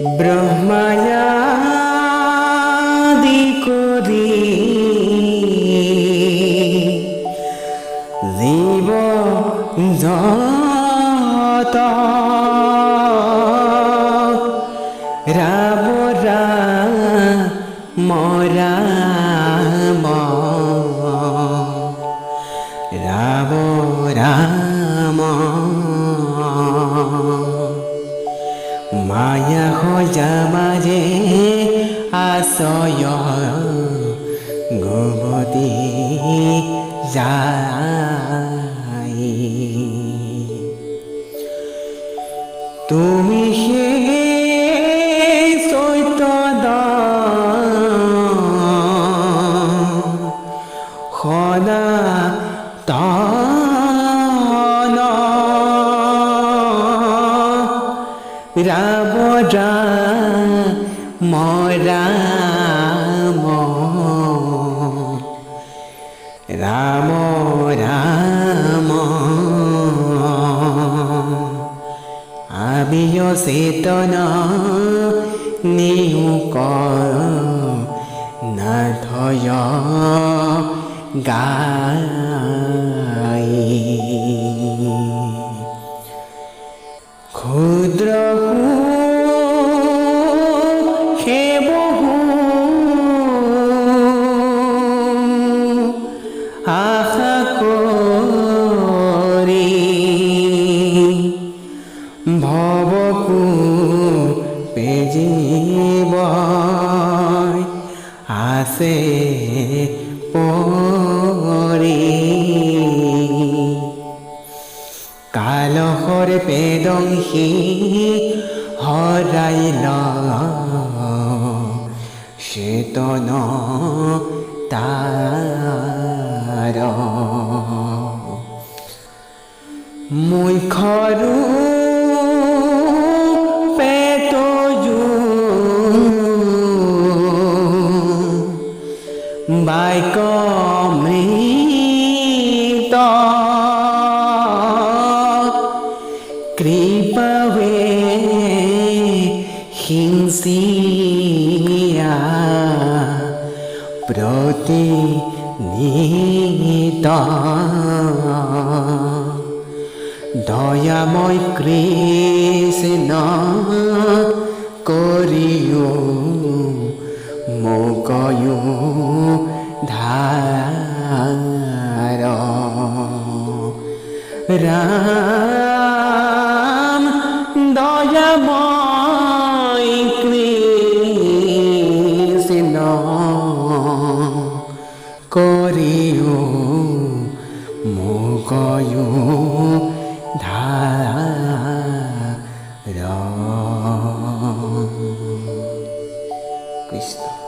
ব্রহ্মায়াদি করি জীব যত রাম রাম রাম রাম রাম মায়া হজা মাঝে আশয় গোমতী যায় তুমি হে চৈতদ সদা রাম রাম রাম রাম রাম আমিও চেতন নিউক নাথয় গাই ক্ষুদ্র হে বহু আশা করি ভবকু পেজিব আছে পরি কালহর পেদংসি হরাইল চেতন তার মুখৰু পেতজু বাইক মৃত কৃপাবে হিংসিয়া প্ৰতিনিহিত দয়াময় কৃষ্ণ কৰিও মোকয়ো ধাৰ ৰাম দয়াময় কৃষ্ণ কৰিও মোকয়ো ধাৰ কৃষ্ণ।